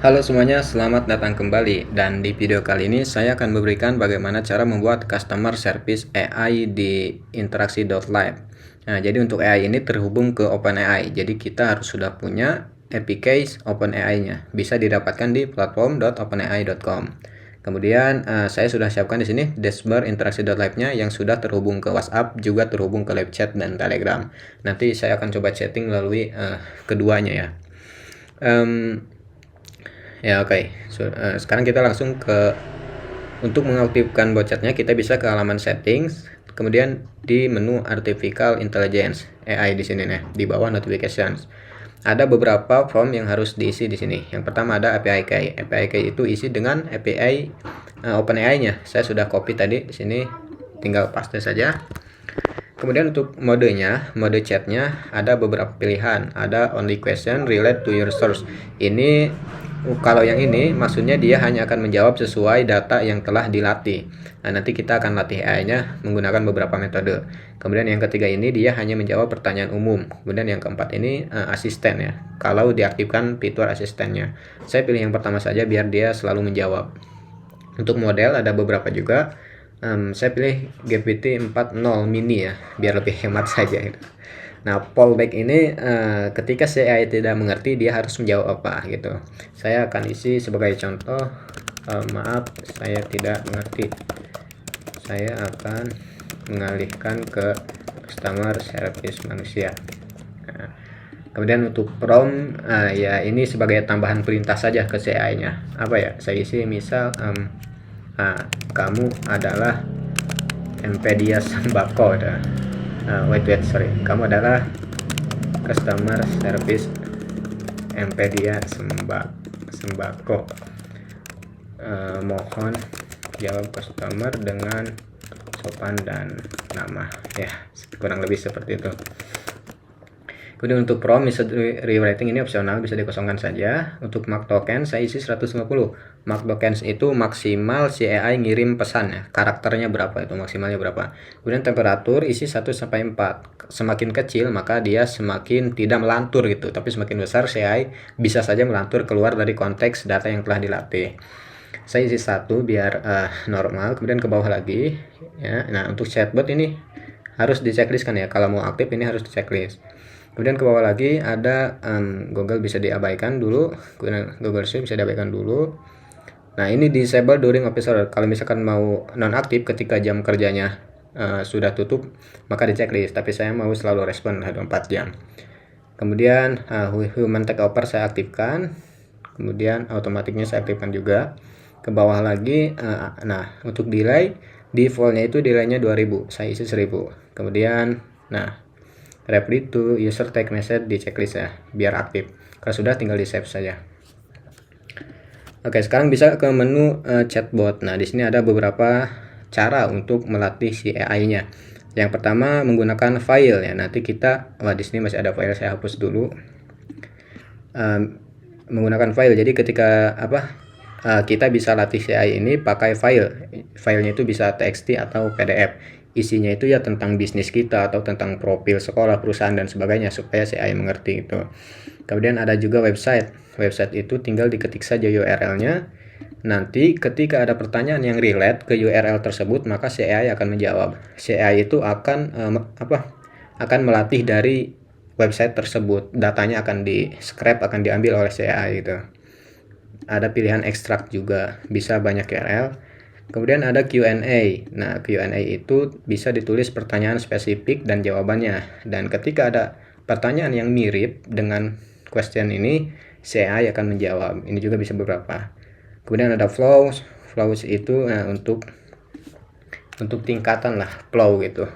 Halo semuanya, selamat datang kembali. Dan di video kali ini saya akan memberikan bagaimana cara membuat customer service AI di interaksi.live. Nah, jadi untuk AI ini terhubung ke OpenAI. Jadi kita harus sudah punya APK OpenAI-nya. Bisa didapatkan di platform.openai.com. Kemudian saya sudah siapkan di sini dashboard interaksi.live-nya yang sudah terhubung ke WhatsApp, juga terhubung ke live chat dan Telegram. Nanti saya akan coba chatting melalui keduanya ya. Oke. Sekarang kita langsung ke untuk mengaktifkan bot chatnya, kita bisa ke halaman settings, kemudian di menu artificial intelligence AI di sini nih, di bawah notifications. Ada beberapa form yang harus diisi di sini. Yang pertama ada API key. API key itu isi dengan API OpenAI-nya. Saya sudah copy tadi di sini, tinggal paste saja. Kemudian untuk modenya, mode chatnya ada beberapa pilihan. Ada only question relate to your source. Ini kalau yang ini maksudnya dia hanya akan menjawab sesuai data yang telah dilatih. Nah, nanti kita akan latih AI-nya menggunakan beberapa metode. Kemudian yang ketiga ini dia hanya menjawab pertanyaan umum. Kemudian yang keempat ini asisten ya. Kalau diaktifkan fitur asistennya. Saya pilih yang pertama saja biar dia selalu menjawab. Untuk model ada beberapa juga. Saya pilih GPT 4.0 mini ya, biar lebih hemat saja gitu. Nah, fallback ini ketika si AI tidak mengerti dia harus menjawab apa gitu. Saya akan isi sebagai contoh, maaf saya tidak mengerti. Saya akan mengalihkan ke customer service manusia. Nah, kemudian untuk prompt ya ini sebagai tambahan perintah saja ke si AI-nya. Apa ya? Saya isi misal kamu adalah Empedia Sembako. Kamu adalah customer service Empedia Sembako. Mohon jawab customer dengan sopan dan nama ya, kurang lebih seperti itu. Kemudian untuk prompt message rewriting ini opsional, bisa dikosongkan saja. Untuk mark token saya isi 150. Mark tokens itu maksimal si AI ngirim pesan ya. Karakternya berapa itu maksimalnya berapa. Kemudian temperatur isi 1 sampai 4. Semakin kecil maka dia semakin tidak melantur gitu. Tapi semakin besar si AI bisa saja melantur keluar dari konteks data yang telah dilatih. Saya isi 1 biar normal. Kemudian ke bawah lagi ya. Nah, untuk chatbot ini harus di checklist kan ya. Kalau mau aktif ini harus di checklist. Kemudian ke bawah lagi ada Google bisa diabaikan dulu, Google Search bisa diabaikan dulu. Nah, ini disable during office hour. Kalau misalkan mau nonaktif ketika jam kerjanya sudah tutup, maka di checklist. Tapi saya mau selalu respon 24 jam. Kemudian human take over saya aktifkan. Kemudian automatiknya saya aktifkan juga. Ke bawah lagi, nah untuk delay, defaultnya itu delaynya 2000, saya isi 1000. Kemudian, nah reply to user tag message di checklist ya, biar aktif. Kalau sudah tinggal di save saja. Oke, sekarang bisa ke menu chatbot. Nah, di sini ada beberapa cara untuk melatih si AI-nya. Yang pertama menggunakan file ya. Nanti kita, di sini masih ada file, saya hapus dulu. Menggunakan file. Jadi ketika kita bisa latih si AI ini pakai file. Filenya itu bisa TXT atau PDF. Isinya itu ya tentang bisnis kita atau tentang profil sekolah, perusahaan dan sebagainya supaya si AI mengerti itu. Kemudian ada juga website. Website itu tinggal diketik saja URL-nya. Nanti ketika ada pertanyaan yang relate ke URL tersebut, maka si AI akan menjawab. Si AI itu akan akan melatih dari website tersebut. Datanya akan di-scrap, akan diambil oleh si AI gitu. Ada pilihan ekstrak juga, bisa banyak URL. Kemudian ada Q&A. Nah, Q&A itu bisa ditulis pertanyaan spesifik dan jawabannya. Dan ketika ada pertanyaan yang mirip dengan question ini, AI akan menjawab. Ini juga bisa beberapa. Kemudian ada flows. Flows itu untuk tingkatan lah, flow gitu.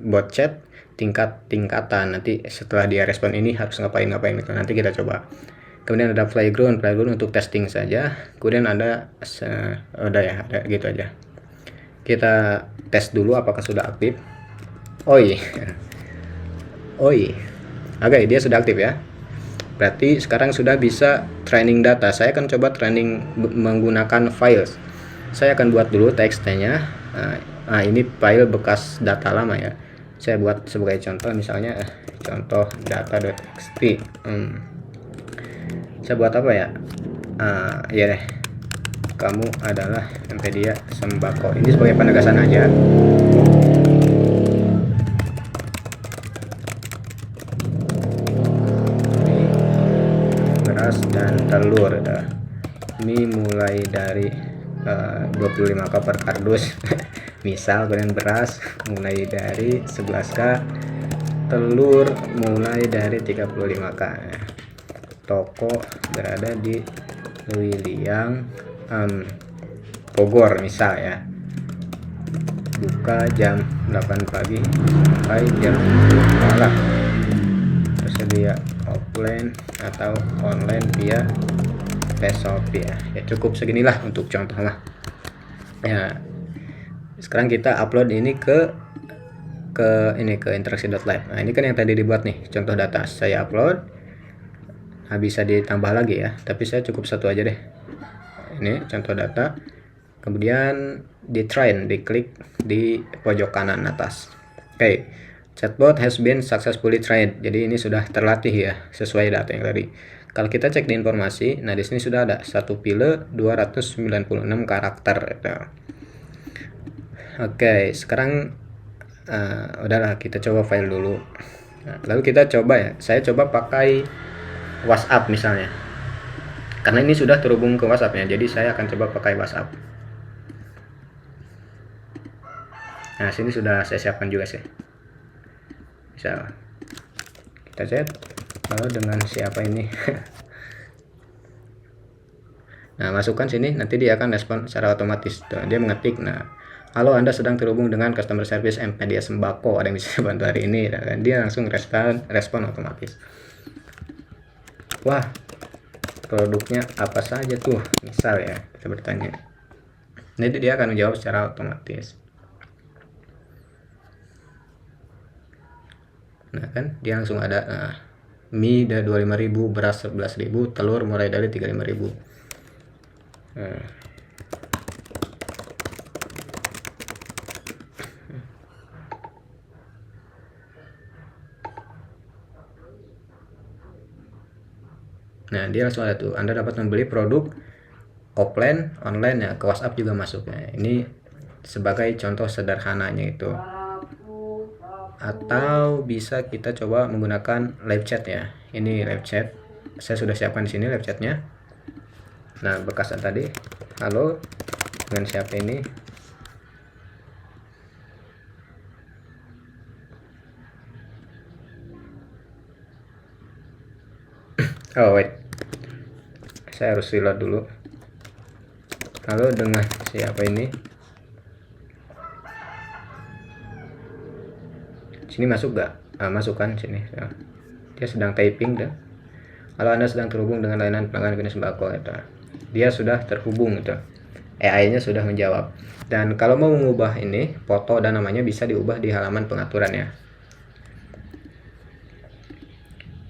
Bot chat tingkatan. Nanti setelah dia respon ini harus ngapain gitu. Nanti kita coba. Kemudian ada playground untuk testing saja. Kemudian ada udah ya, ada gitu aja. Kita tes dulu apakah sudah aktif. Oke, dia sudah aktif ya. Berarti sekarang sudah bisa training data. Saya akan coba training menggunakan files. Saya akan buat dulu TXT-nya. Nah, ini file bekas data lama ya. Saya buat sebagai contoh, misalnya contoh data.txt. Saya buat apa ya, ya deh, kamu adalah Empedia Sembako. Ini sebagai penegasan aja. Ini beras dan telur. Ini mulai dari 25k per kardus. Misal kalian beras mulai dari 11k, telur mulai dari 35k. Toko berada di Lewiliang, Bogor misal ya. Buka jam 8 pagi sampai jam 10 malam. Tersedia offline atau online via Shopee ya. Ya cukup seginilah untuk contoh lah. Ya. Sekarang kita upload ini ke interaksi.live. Nah, ini kan yang tadi dibuat nih, contoh data. Saya upload. Nah, bisa ditambah lagi ya, tapi saya cukup satu aja deh. Ini contoh data. Kemudian di train, diklik di pojok kanan atas. Oke. Chatbot has been successfully trained. Jadi ini sudah terlatih ya, sesuai data yang tadi. Kalau kita cek di informasi, nah di sini sudah ada 1 pile 296 karakter gitu. Oke, sekarang udahlah, kita coba file dulu. Nah, lalu kita coba ya, saya coba pakai WhatsApp misalnya. Karena ini sudah terhubung ke WhatsApp-nya, jadi saya akan coba pakai WhatsApp. Nah, sini sudah saya siapkan juga sih. Bisa kita chat. Lalu dengan siapa ini? Nah, masukkan sini, nanti dia akan respon secara otomatis. Tuh, dia mengetik, nah, halo, Anda sedang terhubung dengan customer service Empedia Sembako, ada yang bisa bantu hari ini, dan dia langsung respon otomatis. Wah, produknya apa saja tuh, misal ya, kita bertanya. Nanti dia akan menjawab secara otomatis. Nah kan, dia langsung ada, mie dari 25.000, beras 11.000, telur mulai dari 35.000. Nah, dia langsung ada tuh, Anda dapat membeli produk offline, online ya, ke WhatsApp juga masuk. Nah, ini sebagai contoh sederhananya itu. Atau bisa kita coba menggunakan live chat ya. Ini live chat. Saya sudah siapkan di sini live chatnya. Nah, bekasan tadi, halo, dengan siapa ini? Oh wait, saya harus reload dulu. Halo, dengan siapa ini? Sini masuk gak? Masukkan sini. Dia sedang typing dah. Kalau Anda sedang terhubung dengan layanan pelanggan Empedia Sembako, itu dia sudah terhubung itu. AI-nya sudah menjawab. Dan kalau mau mengubah ini foto dan namanya, bisa diubah di halaman pengaturan ya.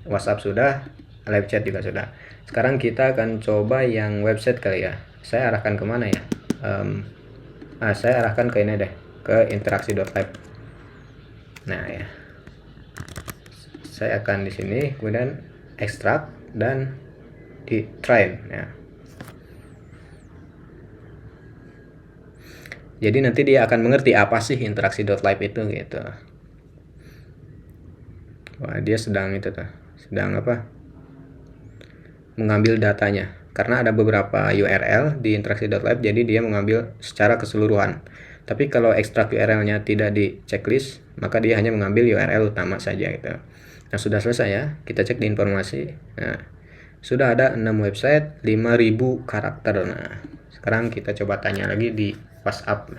WhatsApp sudah, live chat juga sudah. Sekarang kita akan coba yang website kali ya. Saya arahkan kemana ya? Saya arahkan ke ini deh, ke interaksi.live. Nah ya, saya akan di sini, kemudian ekstrak dan di train ya. Jadi nanti dia akan mengerti apa sih interaksi.live itu gitu. Wah, dia sedang itu tuh, sedang apa? Mengambil datanya. Karena ada beberapa URL di interaksi.live, jadi dia mengambil secara keseluruhan. Tapi kalau ekstrak URL-nya tidak di checklist, maka dia hanya mengambil URL utama saja gitu. Nah, sudah selesai ya. Kita cek di informasi. Nah, sudah ada 6 website, 5.000 karakter. Nah, sekarang kita coba tanya lagi di WhatsApp.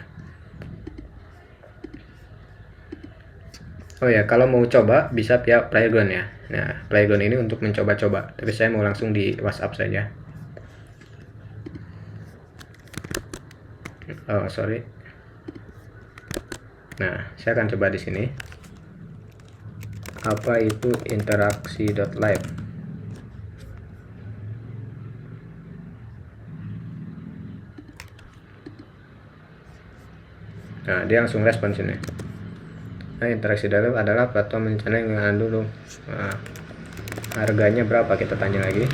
Oh ya, kalau mau coba bisa via playground ya. Nah, playground ini untuk mencoba-coba. Tapi saya mau langsung di WhatsApp saja. Oh, sorry. Nah, saya akan coba di sini. Apa itu interaksi.live? Nah, dia langsung respon sini. Nah, interaksi.live adalah platform channel yang dulu. Nah, harganya berapa? Kita tanya lagi.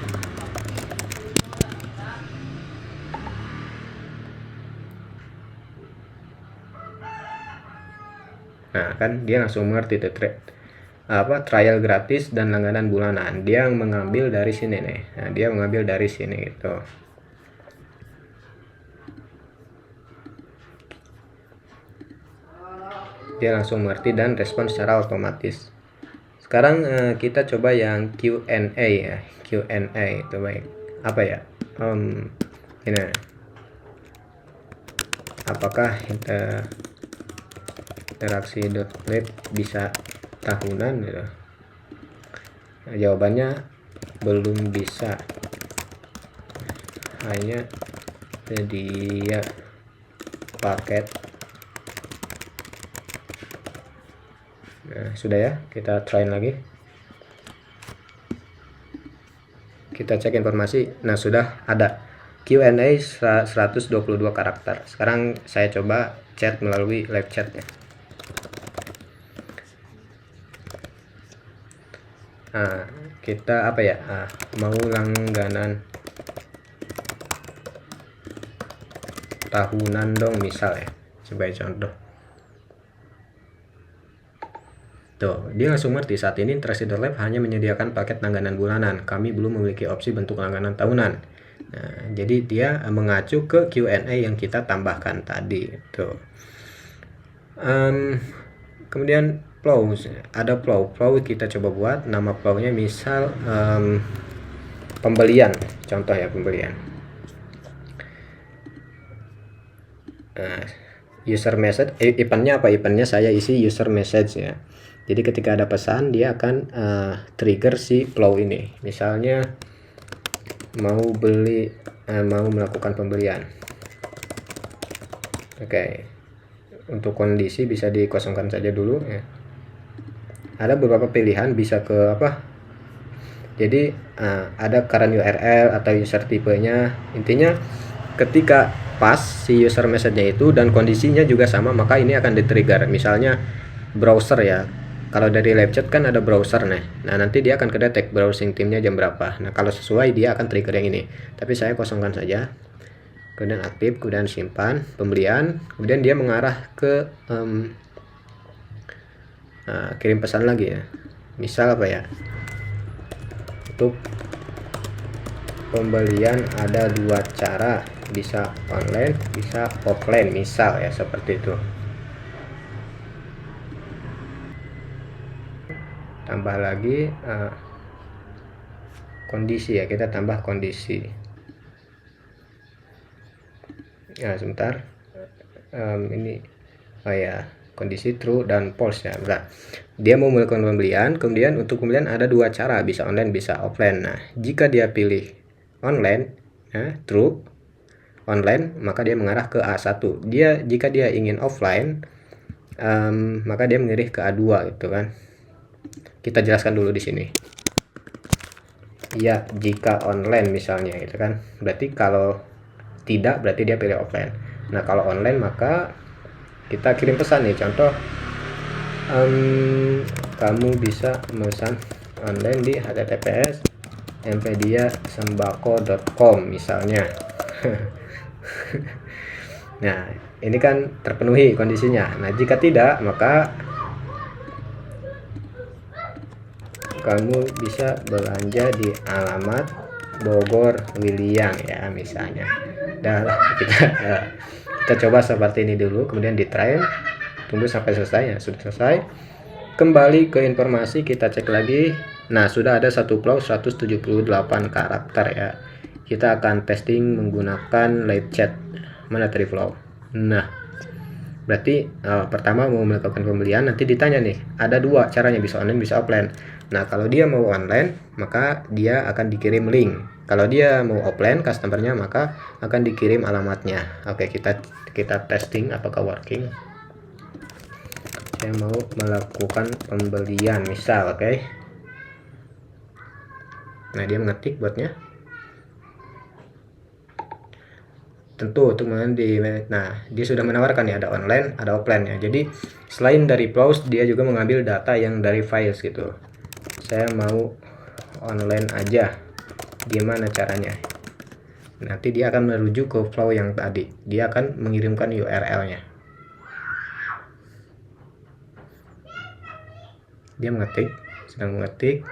Nah kan dia langsung mengerti tuh trial gratis dan langganan bulanan. Dia mengambil dari sini nih. Nah, dia mengambil dari sini gitu. Dia langsung mengerti dan respon secara otomatis. Sekarang kita coba yang Q&A ya. Q&A itu baik. Apa ya? Ini. Apakah interaksi.lab bisa tahunan gitu? Nah, jawabannya belum bisa. Hanya sedia paket. Nah, sudah ya, kita try lagi. Kita cek informasi. Nah, sudah ada Q&A 122 karakter. Sekarang saya coba chat melalui live chatnya. Nah, kita apa ya? Mau langganan tahunan dong misal ya, sebagai contoh. Tuh, dia langsung ngerti saat ini Interaksi.lab hanya menyediakan paket langganan bulanan. Kami belum memiliki opsi bentuk langganan tahunan. Nah, jadi dia mengacu ke Q&A yang kita tambahkan tadi. Tuh. Kemudian flow, ada flow kita coba buat nama flownya misal pembelian, contoh ya pembelian. Nah, user message, eventnya apa? Eventnya saya isi user message ya. Jadi ketika ada pesan dia akan trigger si flow ini. Misalnya mau beli, mau melakukan pembelian. Oke. Untuk kondisi bisa dikosongkan saja dulu ya. Ada beberapa pilihan, bisa ke apa? Jadi ada current URL atau user tipenya. Intinya ketika pas si user message-nya itu dan kondisinya juga sama, maka ini akan di-trigger. Misalnya browser ya. Kalau dari live chat kan ada browser nih. Nah, nanti dia akan kedetek browsing timnya jam berapa. Nah, kalau sesuai dia akan trigger yang ini. Tapi saya kosongkan saja. Kemudian aktif, kemudian simpan pembelian, kemudian dia mengarah ke kirim pesan lagi ya. Misal apa ya? Untuk pembelian ada 2 cara, bisa online, bisa offline, misal ya seperti itu. Tambah lagi kondisi ya, kita tambah kondisi. Nah, sebentar. Ini ya, kondisi true dan false ya. Nah, dia mau melakukan pembelian, kemudian untuk pembelian ada 2 cara, bisa online, bisa offline. Nah, jika dia pilih online, true, online, maka dia mengarah ke A1. Jika dia ingin offline, maka dia mengarah ke A2 gitu kan. Kita jelaskan dulu di sini. Ya, jika online misalnya gitu kan. Berarti kalau tidak, berarti dia pilih offline. Nah, kalau online maka kita kirim pesan nih, contoh kamu bisa memesan online di https mpediasembako.com misalnya. Nah, ini kan terpenuhi kondisinya. Nah, jika tidak, maka kamu bisa belanja di alamat Bogor William ya misalnya. Dan kita coba seperti ini dulu, kemudian di try, tunggu sampai selesai ya. Sudah selesai, kembali ke informasi, kita cek lagi. Nah, sudah ada satu flow 178 karakter ya. Kita akan testing menggunakan live chat. Mana tadi flow? Nah, berarti pertama mau melakukan pembelian, nanti ditanya nih, ada 2 caranya, bisa online, bisa offline. Nah, kalau dia mau online, maka dia akan dikirim link. Kalau dia mau offline customernya, maka akan dikirim alamatnya. Oke, kita testing apakah working. Saya mau melakukan pembelian misal, oke. Nah, dia mengetik botnya. Tentu untuk nah, dia sudah menawarkan ya, ada online, ada offline ya. Jadi selain dari browse, dia juga mengambil data yang dari files gitu. Saya mau online aja, gimana caranya? Nanti dia akan merujuk ke flow yang tadi. Dia akan mengirimkan URL-nya. dia mengetik, sedang mengetik.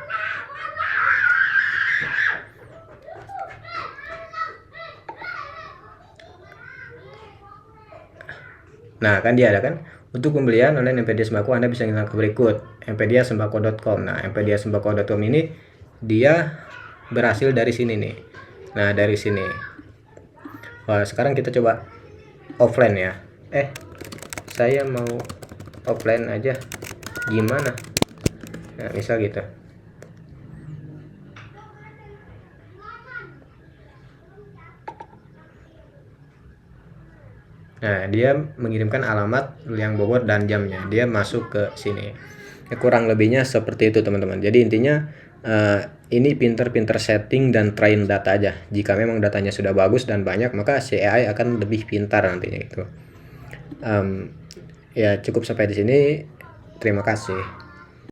Nah, kan dia ada kan, untuk pembelian online Empedia Sembako Anda bisa menggunakan ke berikut, empediasembako.com. Nah, empediasembako.com ini dia berhasil dari sini nih. Nah, dari sini. Wah, sekarang kita coba offline ya. Saya mau offline aja. Gimana? Nah, misal gitu. Nah, dia mengirimkan alamat yang Bogor dan jamnya. Dia masuk ke sini. Kurang lebihnya seperti itu, teman-teman. Jadi intinya ini pinter-pinter setting dan train data aja. Jika memang datanya sudah bagus dan banyak, maka si AI akan lebih pintar nantinya itu. Ya, cukup sampai di sini. Terima kasih.